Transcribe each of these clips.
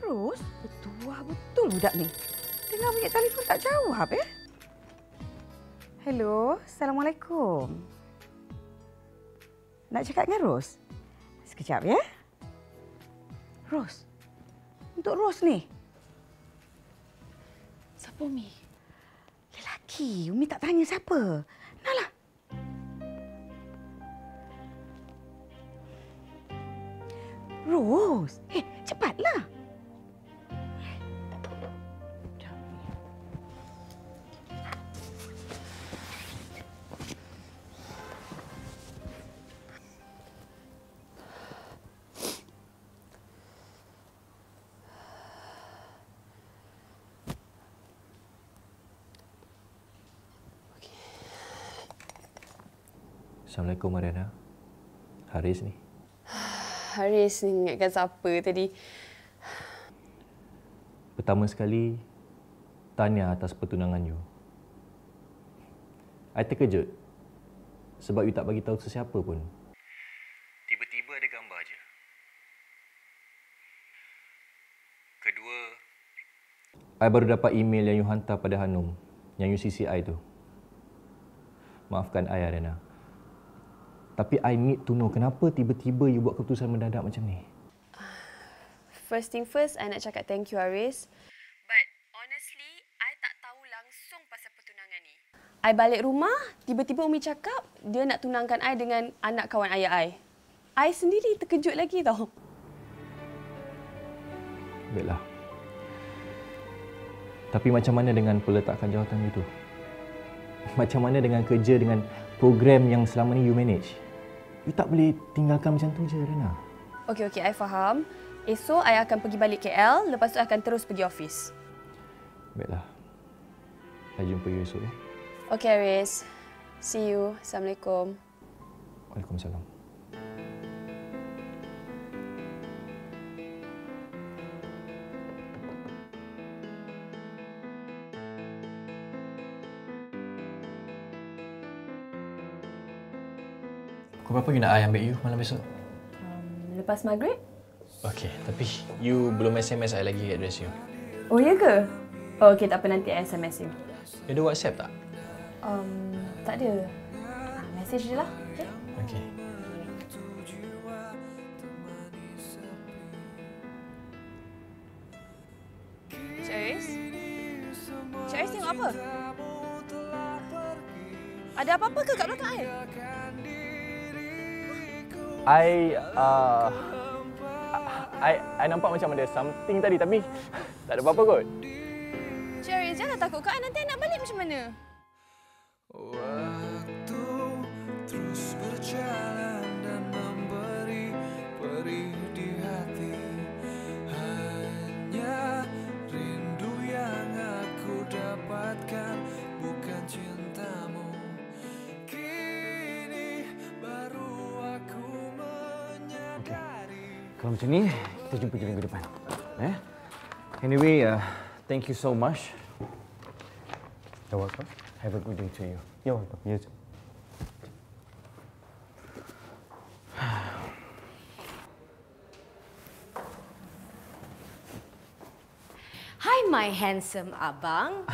Ros, bertuah betul budak ni. Dengar bunyi telefon tak jawab, ya? Hello, Assalamualaikum. Nak cakap dengan Ros? Sekejap, ya? Ros. Untuk Ros ni. Siapa Umi? Lelaki. Umi tak tanya siapa. Nalah. Ros. Cepatlah. Assalamualaikum Mariana. Haris ni. Haris ni ingatkan siapa tadi? Pertama sekali, tahniah atas pertunangan you. I terkejut sebab you tak bagi tahu sesiapa pun. Tiba-tiba ada gambar je. Kedua, I baru dapat email yang you hantar pada Hanum, yang you CC I tu. Maafkan I, Ariana. Tapi I need to know kenapa tiba-tiba you buat keputusan mendadak macam ni. First thing first, I nak cakap thank you Haris. But honestly, I tak tahu langsung pasal pertunangan ni. I balik rumah, tiba-tiba Umi cakap dia nak tunangkan I dengan anak kawan ayah I. I sendiri terkejut lagi tau. Baiklah. Tapi macam mana dengan peletakan jawatan you tu? Macam mana dengan kerja dengan program yang selama ni you manage? You tak boleh tinggalkan macam tu je, Rena. Okey, I faham. Esok, I akan pergi balik KL. Lepas tu, I akan terus pergi office. Baiklah. I jumpa you esok, ya? Okey, Haris. See you. Assalamualaikum. Waalaikumsalam. Pukul berapa you nak I ambil you malam besok? Lepas maghrib? Okey, tapi you belum SMS I lagi address you. Oh, ya ke? Oh, okey, tak apa. Nanti I SMS you. You ada WhatsApp tak? Tak ada. Message je lah. Okay? Okey. Cik Aris? Cik Aris tengok apa? Ada apa-apa ke kat belakang I nampak macam ada something tadi tapi tak ada apa-apa kot. Cik Aris, jangan takut Kak. Nanti I nak balik macam mana? Waktu terus berjalan dan memberi perih di hati. Hanya rindu yang aku dapatkan, bukan cintamu. Kini baru aku menyadari. Kalau macam ni, kita jumpa je minggu depan. Anyway, thank you so much. You're welcome. Have a good day to you. You're welcome. You too. Hi, my handsome abang.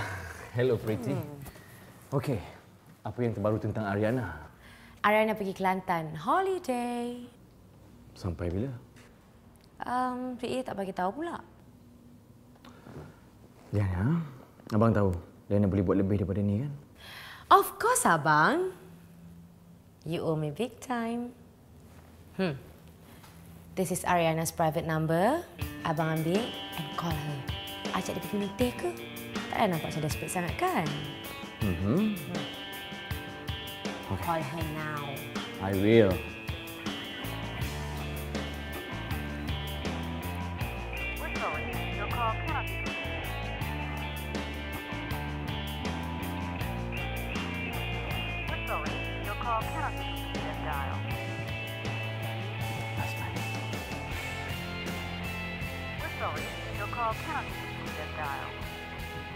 Hello, pretty. Okay, apa yang terbaru tentang Ariana? Ariana pergi Kelantan holiday. Sampai bila? PA tak bagi tahu pula. Diana, abang tahu Diana boleh buat lebih daripada ni kan? Of course, abang. You owe me big time. This is Ariana's private number. Abang ambil and call her. Ajak dia pergi meeting ke? Tak nampak macam desperate sangat kan? Okay. Call her now. I will.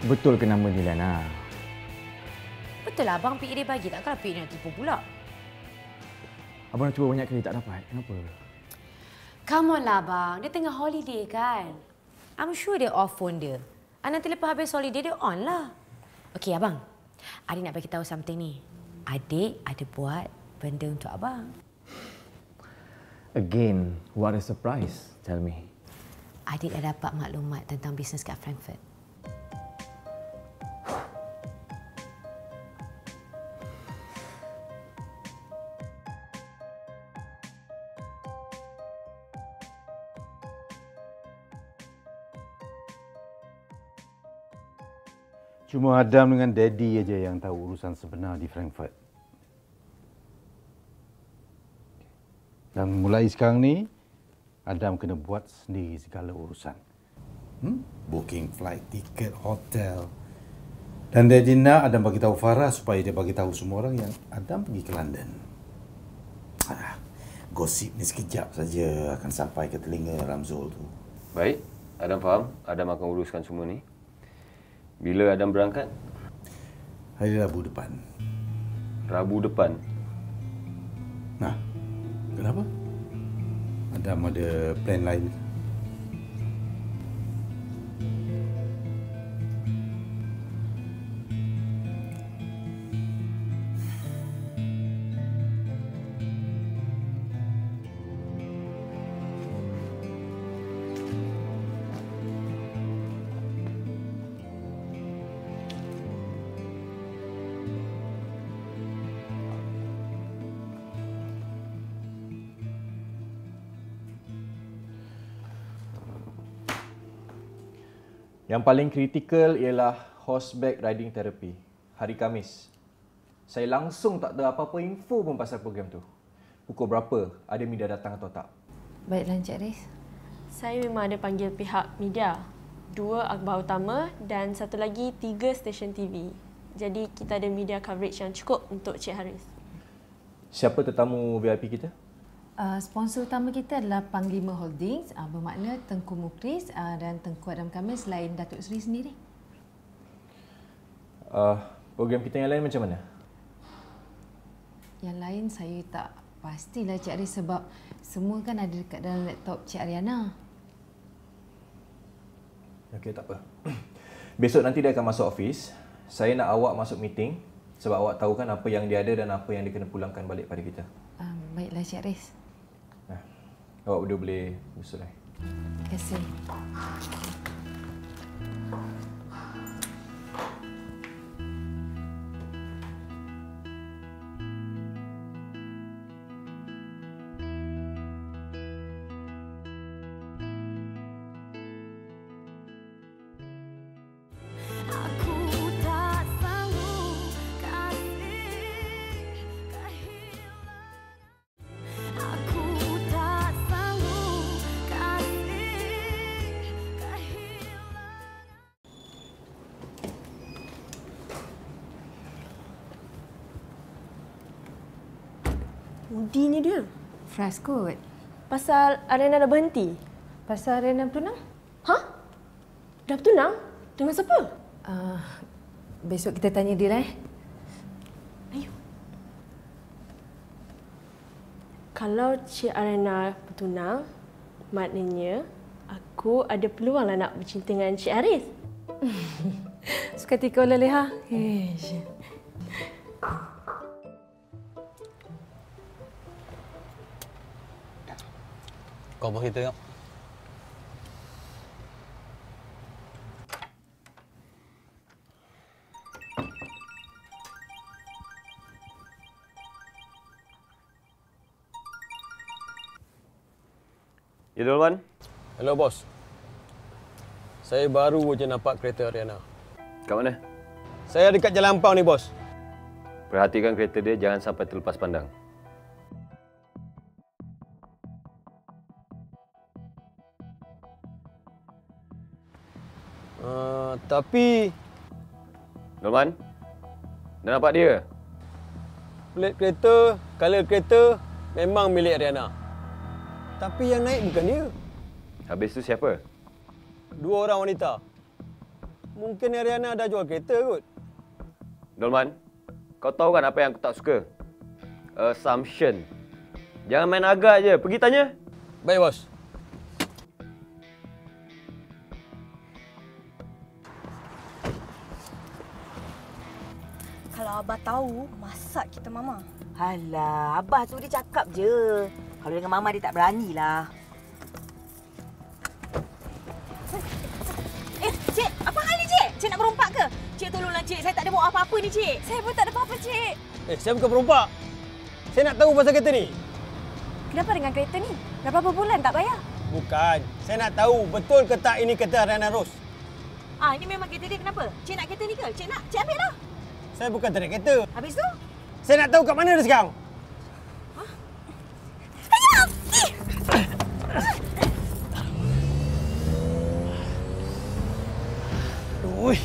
Betul ke nama ni, Lana? Betul lah, abang PA dia bagi. Takkanlah PA dia nak tipu pula. Abang dah cuba banyak kali tak dapat. Kenapa? Come on lah, abang. Dia tengah holiday kan? I'm sure dia off phone dia. Nanti lepas habis holiday dia on lah. Okey abang, adik nak bagi tahu something ni. Adik ada buat benda untuk abang. Again, what a surprise. Tell me. Adik dah dapat maklumat tentang bisnes kat Frankfurt. Cuma Adam dengan Daddy aja yang tahu urusan sebenar di Frankfurt. Dan mulai sekarang ni, Adam kena buat sendiri segala urusan. Booking flight, tiket, hotel. Dan Daddy nak Adam bagi tahu Farah supaya dia bagi tahu semua orang yang Adam pergi ke London. Gosip ni sekejap saja akan sampai ke telinga Ramzul tu. Baik, Adam faham. Adam akan uruskan semua ni. Bila Adam berangkat? Hari Rabu depan. Rabu depan. Nah, kenapa? Adam ada plan lain? Yang paling kritikal ialah horseback riding therapy. Hari Khamis. Saya langsung tak ada apa-apa info pun pasal program tu. Pukul berapa? Ada media datang atau tak? Baiklah Encik Aris. Saya memang ada panggil pihak media. 2 akhbar utama dan satu lagi 3 stesen TV. Jadi kita ada media coverage yang cukup untuk Cik Haris. Siapa tetamu VIP kita? Sponsor utama kita adalah Panglima Holdings, bermakna Tengku Mukris dan Tengku Adam Kamil selain Datuk Seri sendiri. Program kita yang lain macam mana? Yang lain saya tak pastilah Cik Aris sebab semua kan ada dekat dalam laptop Cik Ariana. Okey, tak apa. Besok nanti dia akan masuk office. Saya nak awak masuk meeting sebab awak tahu kan apa yang dia ada dan apa yang dia kena pulangkan balik pada kita. Baiklah Cik Aris. Awak berdua boleh bersurai. Terima kasih. Udi ni dia. Fras kot. Pasal Arena dah berhenti. Pasal Ariana bertunang? Hah? Dah bertunang? Dengan siapa? Besok kita tanya dia lah. Ayo. Kalau Cik Arena bertunang, maknanya aku ada peluang lah nak bercinta dengan Cik Haris. Suka tika oleh leha. Kau bos kita tengok. Ya, Dolman. Hello bos. Saya baru je nampak kereta Ariana. Kat mana? Saya dekat Jalan Ampang ni bos. Perhatikan kereta dia jangan sampai terlepas pandang. Tapi Dolman, dah nampak dia? plate kereta, color kereta memang milik Ariana. Tapi yang naik bukan dia. Habis tu siapa? 2 orang wanita. Mungkin Ariana dah jual kereta kot. Dolman, kau tahu kan apa yang aku tak suka? Assumption. Jangan main agak je. Pergi tanya. Baik bos. tahu masak kita Mama. Alah, Abah tu dia cakap je. Kalau dengan Mama dia tak beranilah. Cik, apa hal ni, Cik? Cik nak berompak ke? Cik, tolonglah, Cik. Saya tak ada bawa apa-apa ni, Cik. Saya pun tak ada apa-apa, Cik. Saya bukan perompak. Saya nak tahu pasal kereta ni. Kenapa dengan kereta ni? Dah berapa bulan tak bayar? Bukan. Saya nak tahu betul ke tak ini kereta Ariana Rose. Ini memang kereta dia, kenapa? Cik nak kereta ni ke? Cik nak? Cik ambil lah. Saya bukan tarik kereta. Habis tu? Saya nak tahu kat mana dia sekarang. Ui.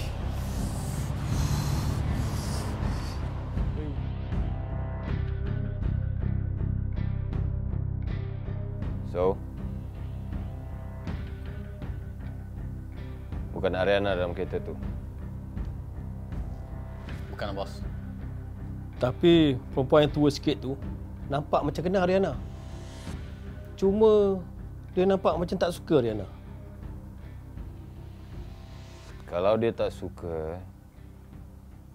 So, bukan Ariana dalam kereta tu. Bukan, bos. Tapi perempuan yang tua sikit tu nampak macam kenal Ariana. Cuma dia nampak macam tak suka Ariana. Kalau dia tak suka,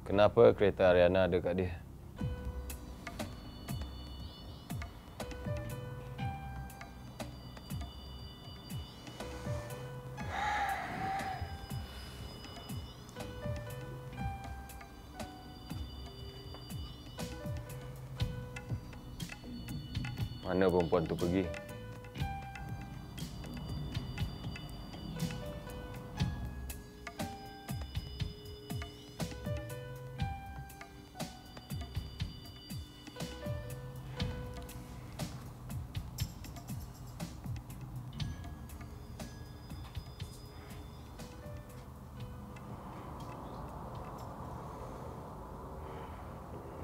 kenapa kereta Ariana ada kat dia? Mana perempuan tu pergi?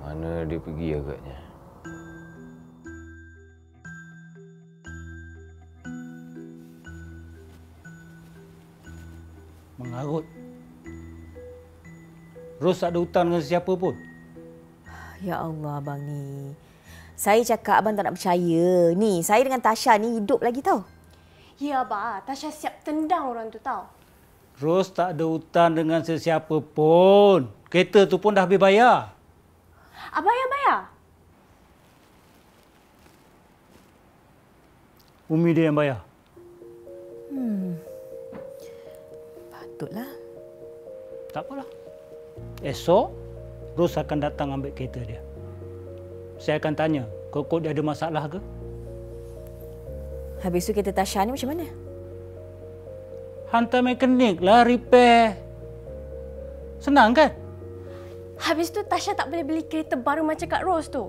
Mana dia pergi agaknya? Mengarut. Rose tak ada hutang dengan siapa pun. Ya Allah, abang ni. Saya cakap abang tak nak percaya. Ni, saya dengan Tasha ni hidup lagi tau. Ya, Abah. Tasha siap tendang orang tu tau. Rose tak ada hutang dengan sesiapa pun. Kereta tu pun dah habis bayar. Abah yang bayar? Umi dia yang bayar. Patutlah. Tak apalah. Esok, Rose akan datang ambil kereta dia. Saya akan tanya, kok dia ada masalah ke? Habis tu kereta Tasha ni macam mana? Hantar mekanik lah, repair. Senang kan? Habis tu Tasha tak boleh beli kereta baru macam Kak Rose tu.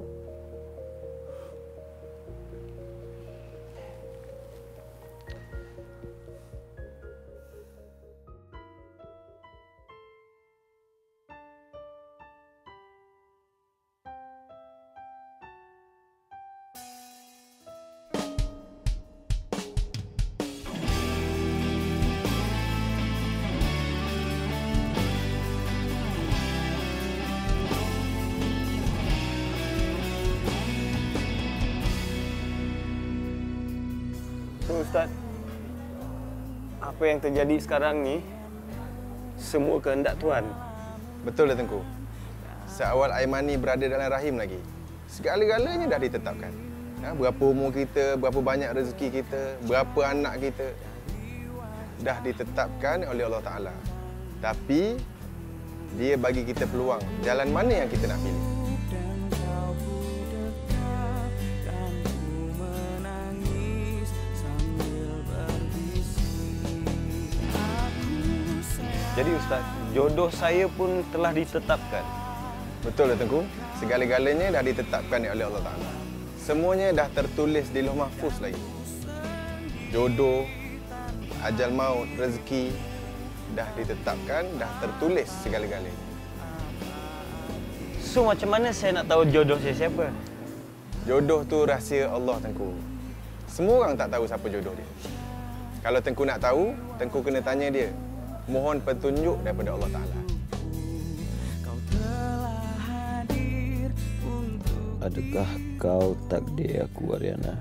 So, Ustaz, apa yang terjadi sekarang ni semua kehendak Tuhan. Betul dah Tengku. Seawal Aimani berada dalam rahim lagi, segala-galanya dah ditetapkan. Berapa umur kita, berapa banyak rezeki kita, berapa anak kita, dah ditetapkan oleh Allah Ta'ala. Tapi, dia bagi kita peluang jalan mana yang kita nak pilih. Jadi Ustaz, jodoh saya pun telah ditetapkan. Betul dah Tengku. Segala-galanya dah ditetapkan oleh Allah Ta'ala. Semuanya dah tertulis di Lauh Mahfuz lagi. Jodoh, ajal maut, rezeki, dah ditetapkan, dah tertulis segala-galanya. So macam mana saya nak tahu jodoh saya siapa? Jodoh tu rahsia Allah Tengku. Semua orang tak tahu siapa jodoh dia. Kalau Tengku nak tahu, Tengku kena tanya dia. Mohon petunjuk daripada Allah Ta'ala. Adakah kau takdir aku, Ariana?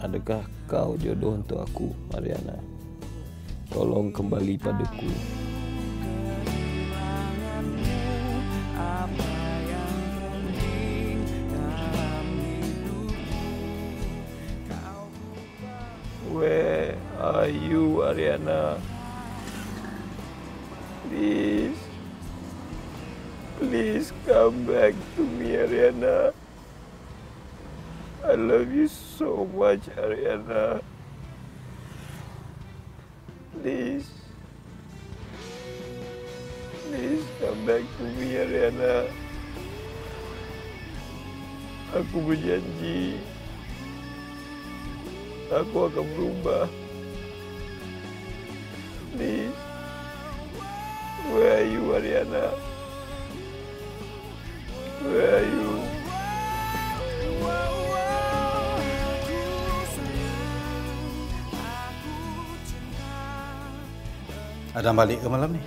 Adakah kau jodoh untuk aku, Ariana? Tolong kembali padaku. Apa Where are you, Ariana? Please. Please come back to me, Ariana. I love you so much, Ariana. Please. Please come back to me, Ariana. Aku berjanji. Aku akan berubah. Please. Where are you, Ariana? Where are you? Adam balik ke malam ni?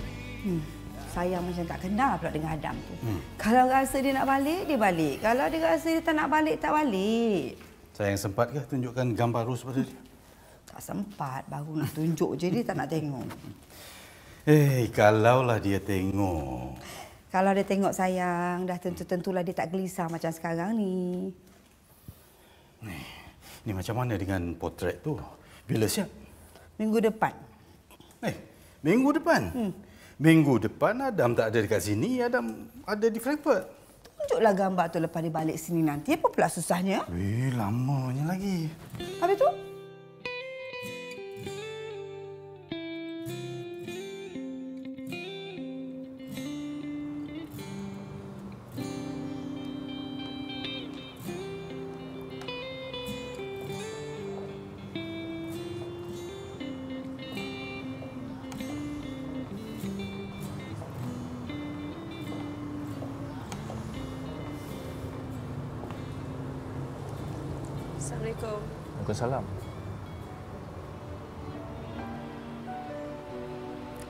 Sayang macam tak kenal pula dengan Adam tu. Kalau rasa dia nak balik, dia balik. Kalau dia rasa dia tak nak balik, tak balik. Sayang sempat ke tunjukkan gambar Ros pada dia? Tak sempat. Baru nak tunjuk je, dia tak nak tengok. Kalaulah dia tengok. Kalau dia tengok sayang, dah tentu-tentulah dia tak gelisah macam sekarang ni. Ni macam mana dengan potret tu? Bila siap? Minggu depan. Minggu depan? Minggu depan Adam tak ada dekat sini, Adam ada di Frankfurt. Tunjuklah gambar tu lepas dia balik sini nanti. Apa pula susahnya? Lamanya lagi. Habis tu? Assalamualaikum. Waalaikumsalam.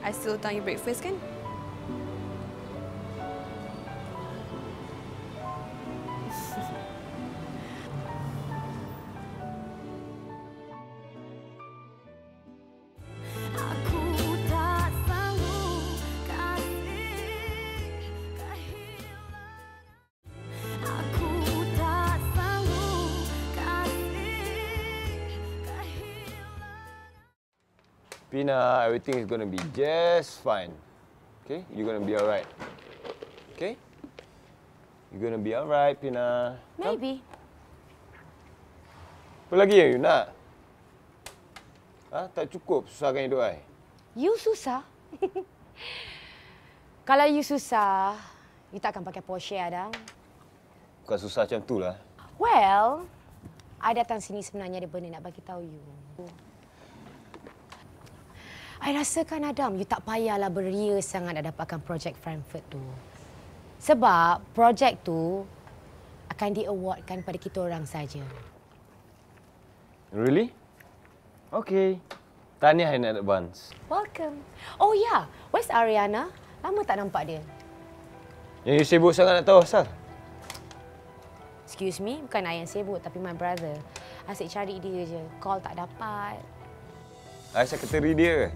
I still hutang you breakfast kan? Pina, everything is going to be just fine. Okay? You're going to be alright. Okay? You're going to be alright, Pina. Maybe. Apa lagi yang you nak? Tak cukup susahkan hidup I? You susah? Kalau you susah, you takkan pakai Porsche, Adam. Bukan susah macam tu lah. Well, I datang sini sebenarnya ada benda nak bagi tahu you. I rasakan, Adam, you tak payahlah beria sangat nak dapatkan projek Frankfurt tu. Sebab projek tu akan di-awardkan pada kita orang saja. Really? Okay. Tahniah in advance. Welcome. Oh ya, yeah. Where's Ariana? Lama tak nampak dia. Yang you sibuk sangat nak tahu asal? Excuse me, bukan I yang sibuk tapi my brother. Asyik cari dia je. Call tak dapat. I sekretari dia ke?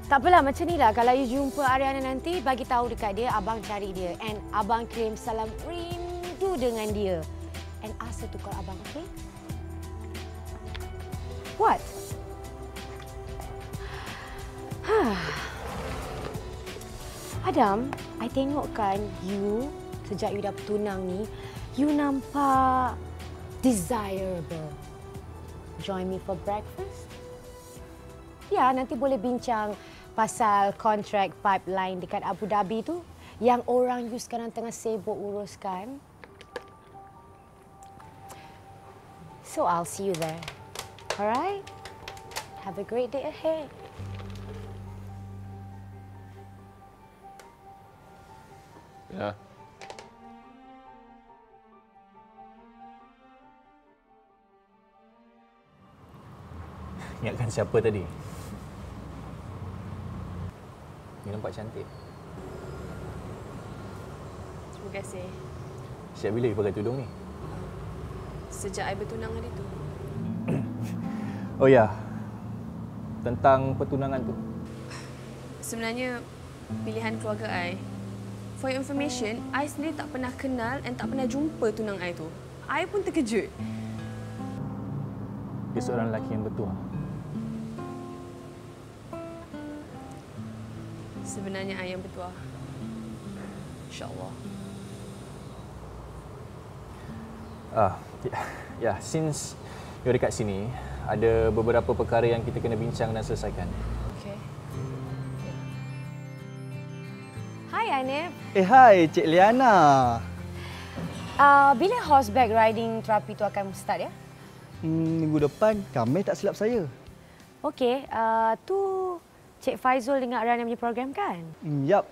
Tak apalah, macam ni lah. Kalau you jumpa Ariana nanti, bagi tahu dekat dia, abang cari dia. And abang kirim salam rindu dengan dia. And ask her to call abang, okay? What? Adam, I tengokkan you, sejak you dah bertunang ni, you nampak desirable. Join me for breakfast? Ya, nanti boleh bincang pasal kontrak pipeline dekat Abu Dhabi tu yang orang you sekarang tengah sibuk uruskan. So I'll see you there. Alright? Have a great day ahead. Ya. Ingatkan siapa tadi? You nampak cantik. Terima kasih. Sejak bila you pakai tudung ni? Sejak I bertunang hari tu. Oh ya, tentang pertunangan tu. Sebenarnya, pilihan keluarga I. For your information, I sendiri tak pernah kenal dan tak pernah jumpa tunang I tu. I pun terkejut. dia seorang lelaki yang bertuah. Sebenarnya I yang bertuah. InsyaAllah. Since you're dekat sini, ada beberapa perkara yang kita kena bincang dan selesaikan. Okay. Hi, Anip. Hai, Cik Liana. Bila horseback riding terapi tu akan start ya? Minggu depan, Khamis tak silap saya. Okey, tu Cik Faizul dengan Ariana punya program kan? Yap,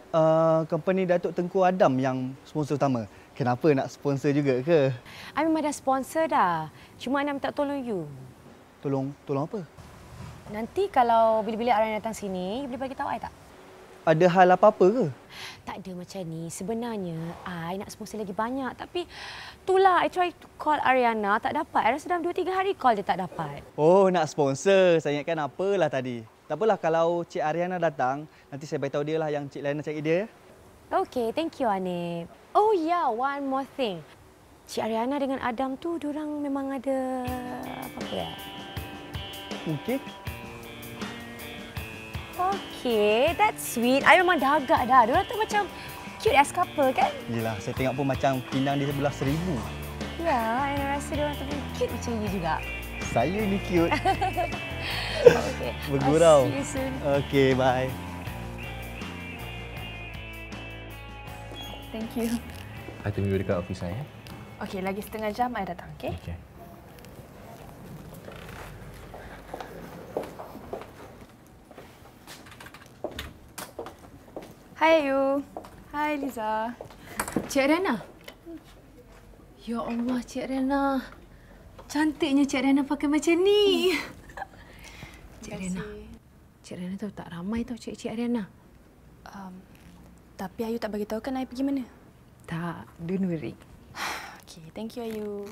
company Datuk Tengku Adam yang sponsor utama. Kenapa nak sponsor juga ke? I memang dah sponsor dah. Cuma I nak minta tolong you. Tolong apa? Nanti kalau bila-bila Ariana datang sini, you boleh bagi tahu I tak? Ada hal apa-apa ke? Tak ada macam ni. Sebenarnya, I nak sponsor lagi banyak. Tapi, itulah, I try to call Ariana, tak dapat. I rasa dalam 2-3 hari call dia tak dapat. Oh, nak sponsor. Saya ingatkan apalah tadi. Tak apalah kalau Cik Ariana datang, nanti saya beritahu dia lah yang Cik Liana cari dia. Okay, thank you, Anip. Oh ya, one more thing. Cik Ariana dengan Adam tu, diorang memang ada apa-apa ya? Mungkin. Okay, that's sweet. I memang dah agak dah. Diorang tu macam cute as couple kan? Yelah, saya tengok pun macam pinang di sebelah 1000. Ya, I rasa diorang tu cute macam you juga. Saya ni cute. Okay. Bergurau. I'll see you soon. Okay, bye. Thank you. I tunggu dekat office saya. Okey, lagi setengah jam I datang, okey? Okay. Hai Ayu. Hai Liza. Cik Ariana. Ya Allah, Cik Ariana. Cantiknya Cik Ariana pakai macam ni. Cik Ariana. Cik Ariana tahu tak ramai tahu Cik Ariana. Tapi Ayu tak bagi tahu kan I pergi mana? Tak, don't worry. Okey, thank you Ayu.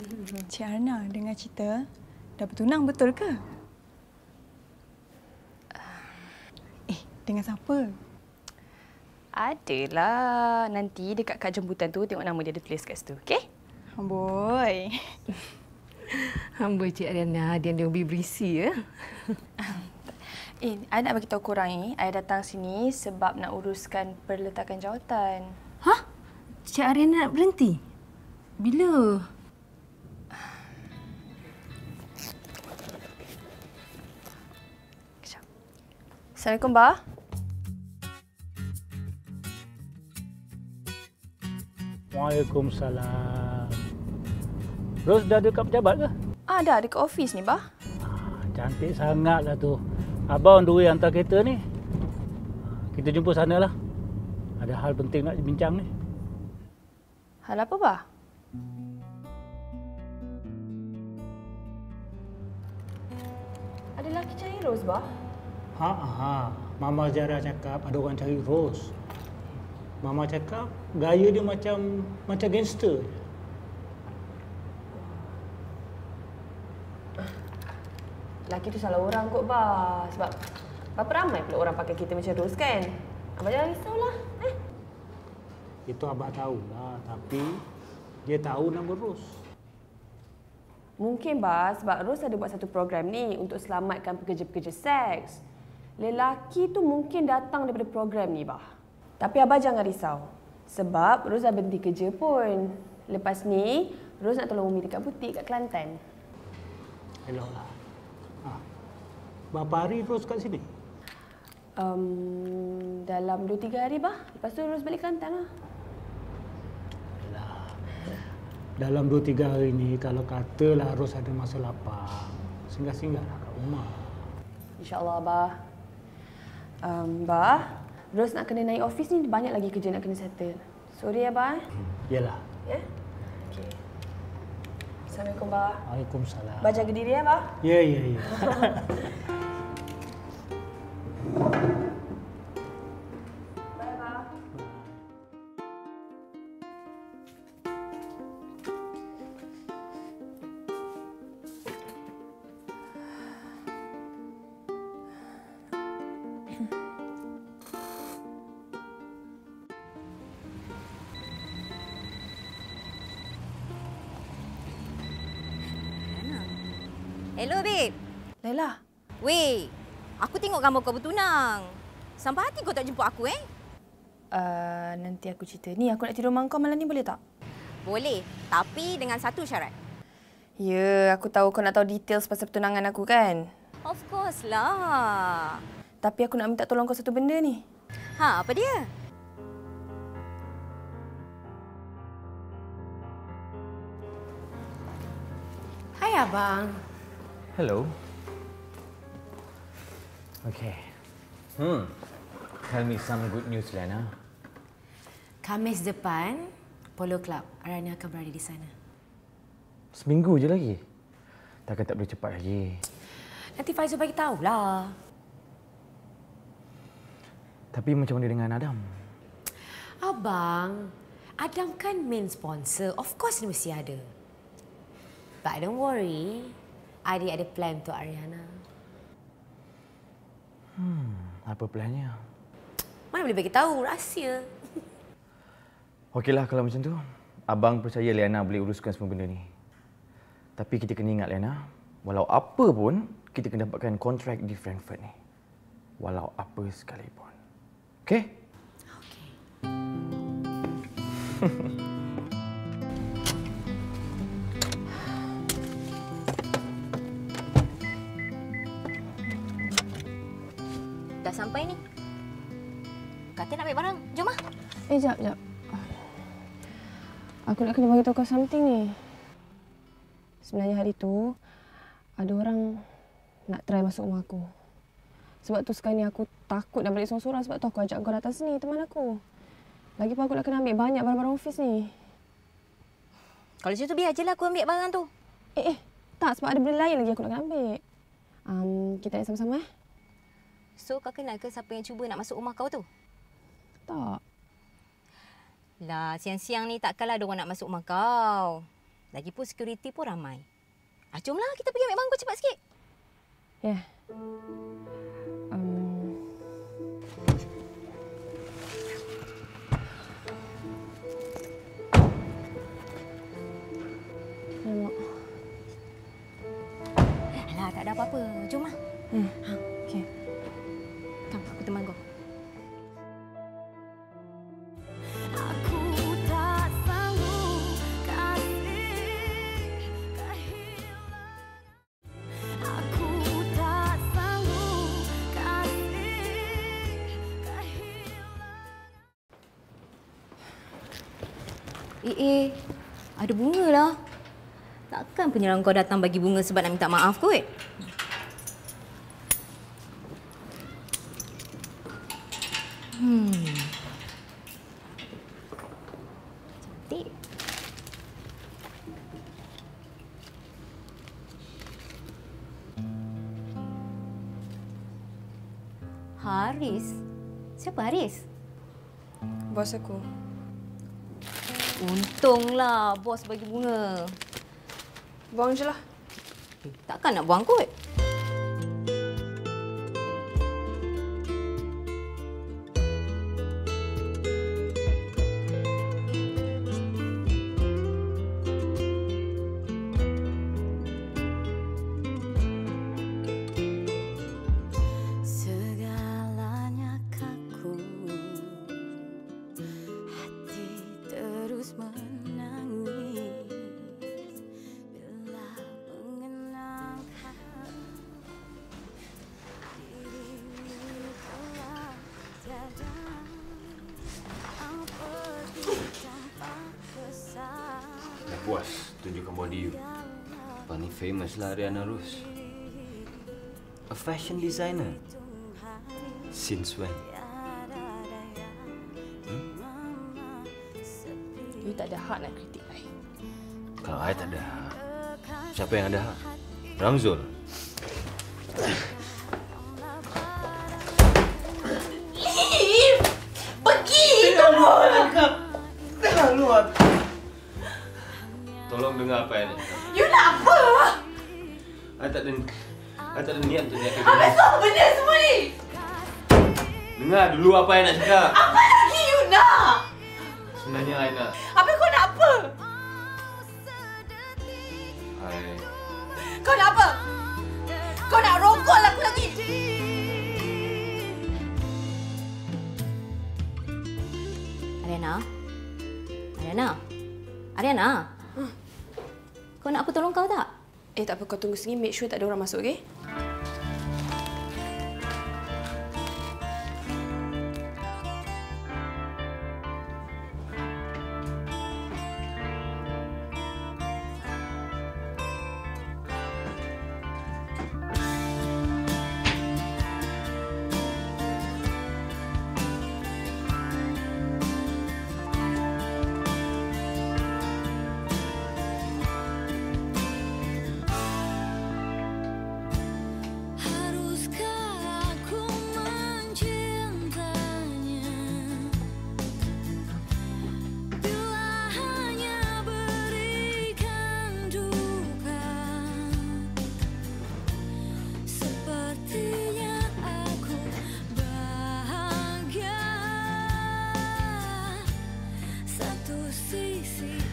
Cik Ariana, dengar cerita dah bertunang betul ke? Dengan siapa? Adalah. Nanti dekat kad jemputan tu tengok nama dia ada tulis kat situ, okey? Amboi. Amboi Cik Ariana, dia lebih berisi ya. I nak bagi tahu korang ni, I datang sini sebab nak uruskan perletakan jawatan. Hah? Cik Ariana nak berhenti? Bila? Assalamualaikum, Bah. Waalaikumsalam. Ros dah dekat pejabat ke? Dah dekat office ni, Bah. Cantik sangatlah tu. Abang on the way hantar kereta ni. Kita jumpa sana lah. Ada hal penting nak bincang ni. Hal apa, Bah? Ada lelaki cari Ros, Bah? Mama Zara cakap ada orang cari Ros. Mama cakap gaya dia macam gangster. Lelaki tu salah orang kot, Bah. Sebab berapa ramai pula orang pakai kereta macam Ros kan? Abang jangan risaulah. Itu abang tahulah, tapi dia tahu nama Ros. Mungkin, Bah, sebab Ros ada buat satu program ni untuk selamatkan pekerja-pekerja seks. Lelaki tu mungkin datang daripada program ni, Bah. Tapi Abah jangan risau. Sebab Ros dah berhenti kerja pun. Lepas ni, Ros nak tolong Umi dekat butik kat Kelantan. Eloklah. Berapa hari Ros kat sini? Dalam 2-3 hari, Bah. Lepas tu Ros balik Kelantan lah. Dalam 2-3 hari ni, kalau katalah Ros ada masa lapang, singgah-singgahlah kat rumah. InsyaAllah, Abah. Bah, Ros nak kena naik office ni, banyak lagi kerja nak kena settle. Sorry, Abah. Yalah. Ya? Okey. Assalamualaikum, Bah. Waalaikumsalam. Bah, jaga diri ya, Bah. Ya. Bye, Bah. Hello, babe. Laila. Weh, aku tengok gambar kau bertunang. Sampai hati kau tak jemput aku, Nanti aku cerita. Ni, aku nak tidur rumah kau malam ni, boleh tak? Boleh, tapi dengan satu syarat. Ya, aku tahu kau nak tahu details pasal pertunangan aku kan? Of course lah. Tapi aku nak minta tolong kau satu benda ni. Ha, apa dia? Hai, Abang. Hello. Okay. Tell me some good news, Lena. Khamis depan, Polo Club. Ariana akan berada di sana. Seminggu je lagi. Takkan tak boleh cepat lagi. Nanti Faizul bagi tahulah. Tapi macam mana dengan Adam? Abang, Adam kan main sponsor. Of course dia mesti ada. But don't worry. Adik ada plan untuk Ariana. Apa plannya? Mana boleh bagi tahu, rahsia. Okeylah kalau macam tu. Abang percaya Liana boleh uruskan semua benda ni. Tapi kita kena ingat, Liana, walau apa pun, kita kena dapatkan kontrak di Frankfurt ni. Walau apa sekalipun. Okey? Okey. Dah sampai ni. Kata nak ambil barang. Jom ah. Jap. Aku nak kena bagi tahu kau something ni. Sebenarnya hari tu, ada orang nak try masuk rumah aku. Sebab tu sekarang ni aku takut nak balik sorang-sorang sebab tu aku ajak kau datang sini, teman aku. Lagipun aku nak kena ambil banyak barang-barang office ni. Kalau macam tu biar je lah aku ambil barang tu. Tak, sebab ada benda lain lagi aku nak kena ambil. Kita naik sama-sama So kau kenal ke siapa yang cuba nak masuk rumah kau tu? Tak. Lah, siang-siang ni takkanlah ada orang nak masuk rumah kau. Lagipun security pun ramai. Jomlah kita pergi ambil barang kau cepat sikit. Ya. Alah, tak ada apa-apa. Jomlah. Okey. Come, aku teman kau. Ada bunga lah. Takkan penyerang kau datang bagi bunga sebab nak minta maaf kot? Cantik. Haris? Siapa Haris? Bos aku. Untunglah bos bagi bunga. Buang je lah. Takkan nak buang kot? Puas tunjukkan body you. Paling famous lah Ariana Rose. A fashion designer. Since when? You tak ada hak nak kritik I. Kalau I tak ada hak, siapa yang ada hak? Ramzul. Leave! Pergi! Tolong! Keluar. Tolong dengar apa yang dia. You nak apa? I tak ada niat untuk nyakitin. Apa semua benda semua ni? Dengar dulu apa yang nak cakap. Apa lagi you nak? Sebenarnya I nak. Habis kau nak apa? I... Kau nak apa? Kau nak rogol aku lagi? Ariana? Kau nak aku tolong kau tak? Tak apa, kau tunggu sini. Make sure tak ada orang masuk, okey?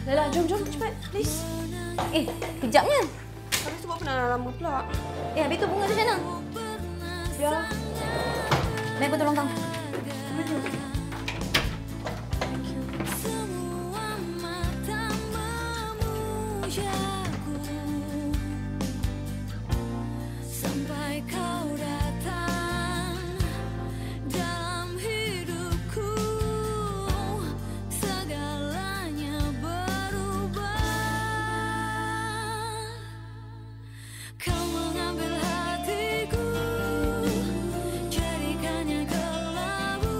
Lala, jom cepat, please. Kejapnya. Habis tu buat pernah lama pula. Habis tu bunga tu macam mana? Biarlah. Baik, aku tolong kau. Sampai kau datang dalam hidupku, segalanya berubah. Kau mengambil hatiku, jadikannya kelabu.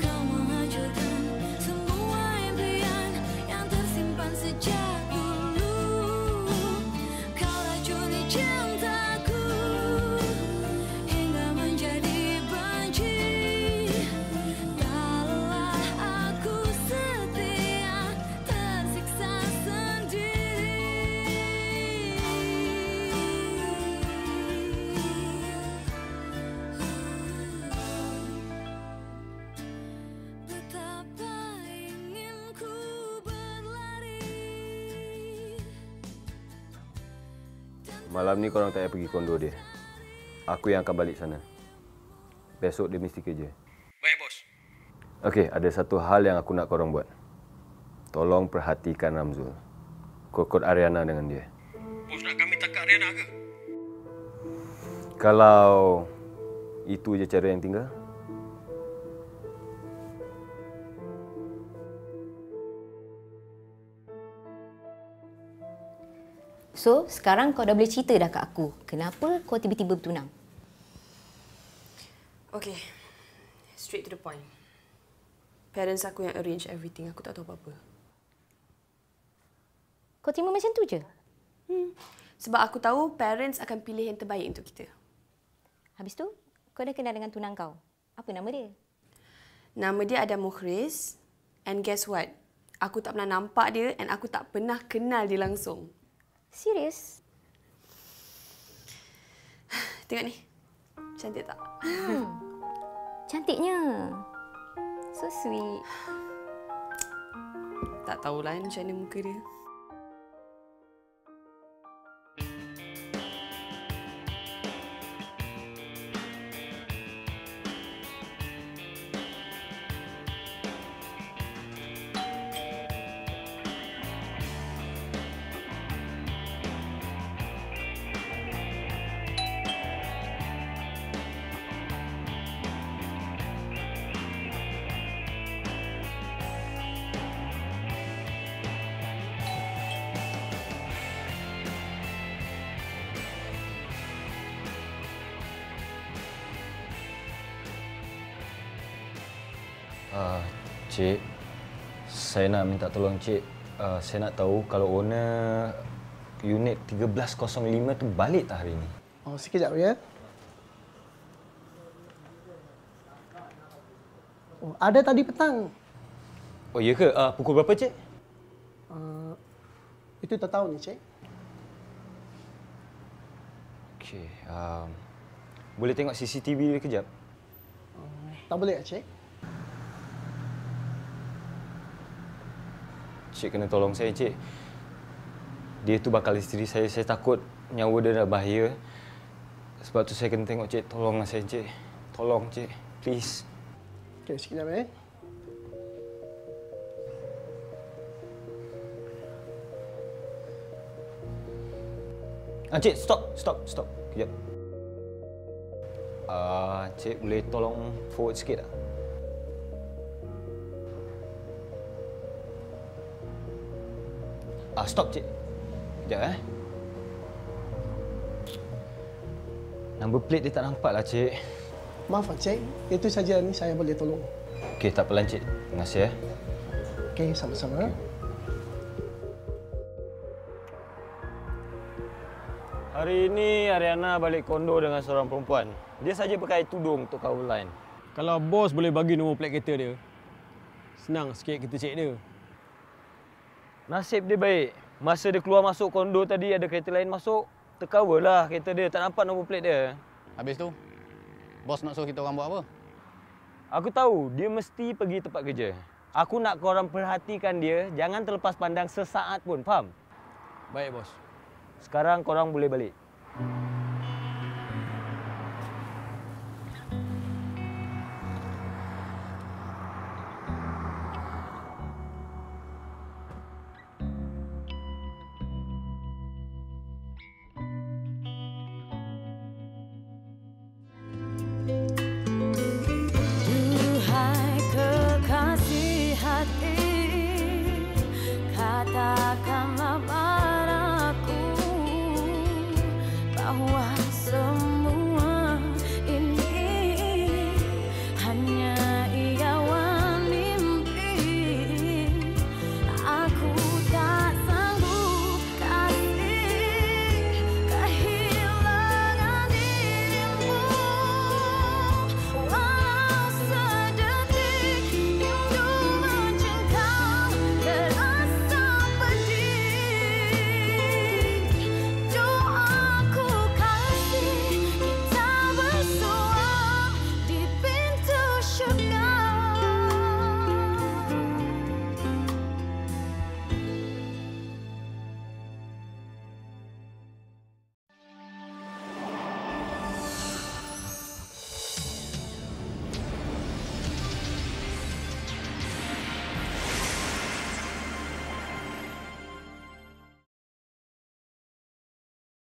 Kau menghancurkan semua impian yang tersimpan sejak dulu. Kau racuni cintaku hingga menjadi benci. Lelah aku setia, tersiksa Betapa ingin ku berlari. Malam ni korang tak payah pergi kondo dia. Aku yang akan balik sana. Besok dia mesti kerja. Baik, bos. Okey, ada satu hal yang aku nak korang buat. Tolong perhatikan Ramzul. Kokot Ariana dengan dia. Bos nak kami tangkap Ariana ke? Kalau itu je cara yang tinggal. So, sekarang kau dah boleh cerita dah kat aku. Kenapa kau tiba-tiba bertunang? Okay, straight to the point. Parents aku yang arrange everything. Aku tak tahu apa-apa. Kau terima macam tu je? Sebab aku tahu parents akan pilih yang terbaik untuk kita. Habis tu, kau dah kenal dengan tunang kau. Apa nama dia? Nama dia Adam Mukhris. And guess what? Aku tak pernah nampak dia and aku tak pernah kenal dia langsung. Serius? Tengok ni. Cantik tak? Cantiknya. So sweet. Tak tahulah macam mana muka dia. Cik, saya nak minta tolong Cik. Saya nak tahu kalau owner unit 1305 tu balik tak hari ni? Oh, sekejap ya. Oh, ada tadi petang. Oh, ya ke? Pukul berapa, Cik? Itu tak tahu ni, Cik. Okey. Boleh tengok CCTV dia kejap? Tak boleh, Cik. Cik kena tolong saya, Cik. dia tu bakal isteri saya. Saya takut nyawa dia dah bahaya. Sebab tu saya kena tengok, Cik. Tolonglah saya, Cik. Tolong, Cik. Please. Okey, sekejap Cik, stop. Kejap. Cik boleh tolong forward sikit tak? Stop, Cik. Kejap, Number plate dia tak nampak lah, Cik. Maaf, Cik. Itu saja ni saya boleh tolong. Okey, tak apalah, Cik. Terima kasih, Okey, sama-sama. Hari ini Ariana balik kondo dengan seorang perempuan. Dia saja pakai tudung untuk cover line. Kalau bos boleh bagi nombor plat kereta dia, senang sikit kita cek dia. Nasib dia baik. Masa dia keluar masuk kondo tadi, ada kereta lain masuk. Tercover lah kereta dia. Tak nampak nombor plat dia. Habis tu, bos nak suruh kita orang buat apa? Aku tahu dia mesti pergi tempat kerja. Aku nak korang perhatikan dia. Jangan terlepas pandang sesaat pun. Faham? Baik, bos. Sekarang korang boleh balik.